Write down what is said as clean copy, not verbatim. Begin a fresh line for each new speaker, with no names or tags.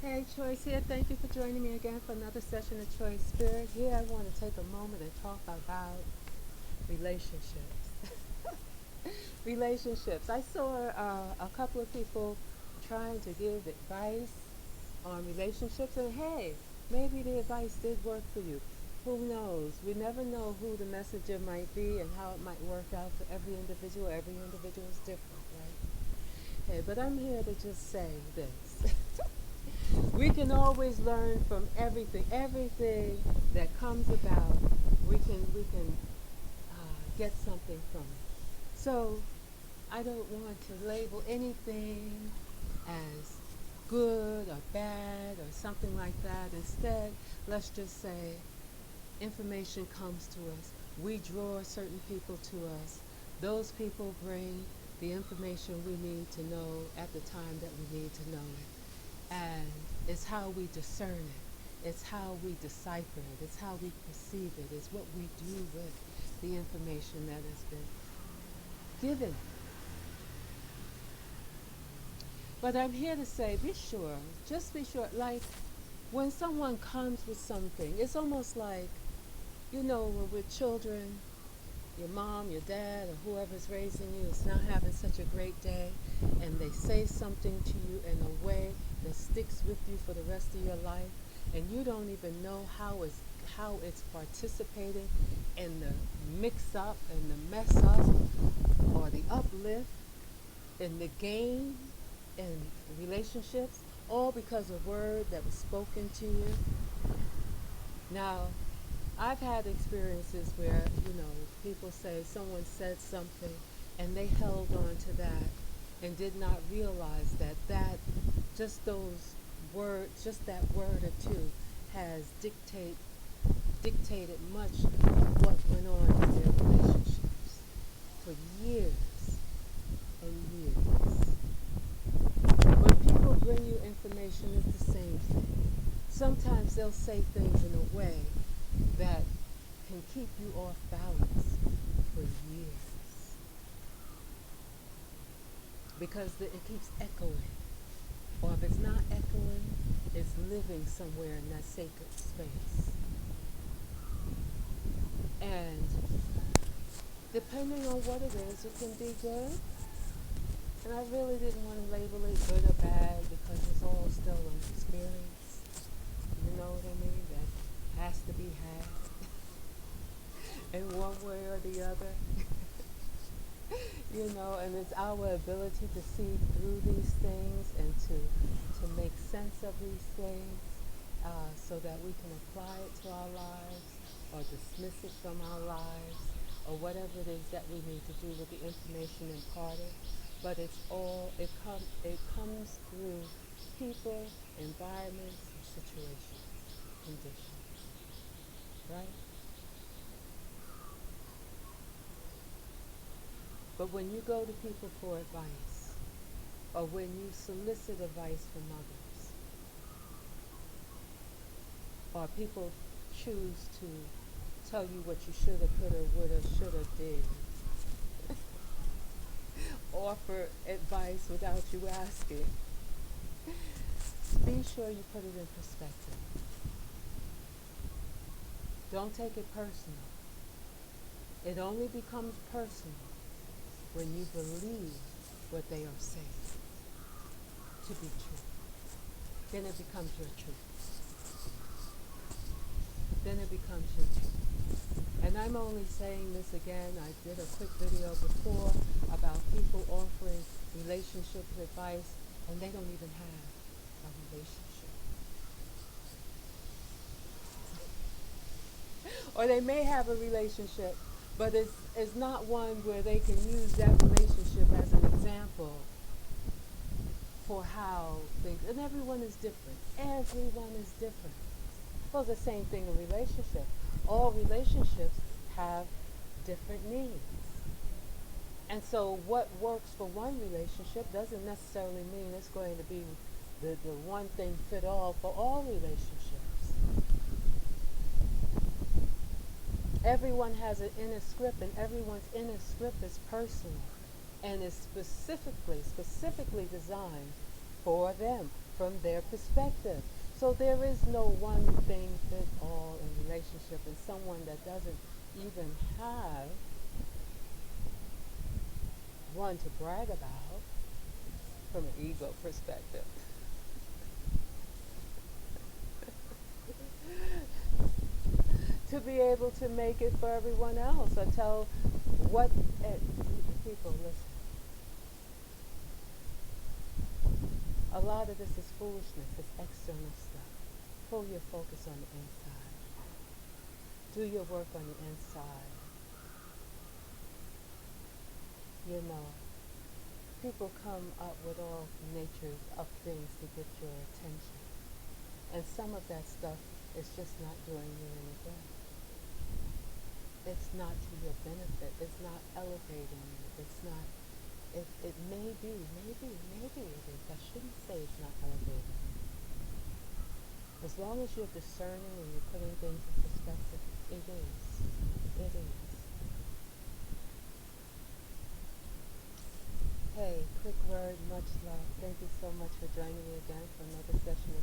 Hey, Choice here. Thank you for joining me again for another session of Choice Spirit. Here, I want to take a moment and talk about relationships. Relationships. I saw a couple of people trying to give advice on relationships, and hey, maybe the advice did work for you. Who knows? We never know who the messenger might be and how it might work out for every individual. Every individual is different, right? Hey, but I'm here to just say this. We can always learn from everything that comes about. We can get something from it. So I don't want to label anything as good or bad or something like that. Instead, let's just say information comes to us. We draw certain people to us. Those people bring the information we need to know at the time that we need to know it. And it's how we discern it. It's how we decipher it. It's how we perceive it. It's what we do with the information that has been given. But I'm here to say, be sure, just be sure, like when someone comes with something, it's almost like, when we're children, your mom, your dad, or whoever's raising you is not having such a great day, and they say something to you in a way that sticks with you for the rest of your life, and you don't even know how it's participating in the mix up and the mess up or the uplift and the gain in relationships, all because of a word that was spoken to you. Now, I've had experiences where, people say someone said something and they held on to that and did not realize that just those words, just that word or two has dictated much of what went on in their relationships for years and years. When people bring you information, it's the same thing. Sometimes they'll say things in a way that can keep you off balance for years because it keeps echoing. Or if it's not echoing, it's living somewhere in that sacred space. And depending on what it is, it can be good. And I really didn't want to label it good or bad because it's all still an experience. You know what I mean? That has to be had in one way or the other. And it's our ability to see through these things and to make sense of these things so that we can apply it to our lives or dismiss it from our lives or whatever it is that we need to do with the information imparted. But it comes through people, environments, situations, conditions, right? But when you go to people for advice, or when you solicit advice from others, or people choose to tell you what you shoulda, coulda, woulda, shoulda, did, offer advice without you asking, be sure you put it in perspective. Don't take it personal. It only becomes personal when you believe what they are saying to be true. Then it becomes your truth. Then it becomes your truth. And I'm only saying this again. I did a quick video before about people offering relationship advice and they don't even have a relationship. Or they may have a relationship, but it's not one where they can use that relationship as an example for how things, and everyone is different. Everyone is different. Well, the same thing in relationship. All relationships have different needs. And so what works for one relationship doesn't necessarily mean it's going to be the one thing fit all for all relationships. Everyone has an inner script, and everyone's inner script is personal and is specifically designed for them from their perspective. So there is no one thing fit all in relationship, and someone that doesn't even have one to brag about from an ego perspective. To be able to make it for everyone else, or tell what people listen. A lot of this is foolishness. It's external stuff. Pull your focus on the inside. Do your work on the inside. You know, people come up with all natures of things to get your attention. And some of that stuff is just not doing you any good. It's not to your benefit. It's not elevating you. It's not, it may be, maybe it is. I shouldn't say it's not elevating you. As long as you're discerning and you're putting things in perspective, it is. It is. Hey, quick word, much love. Thank you so much for joining me again for another session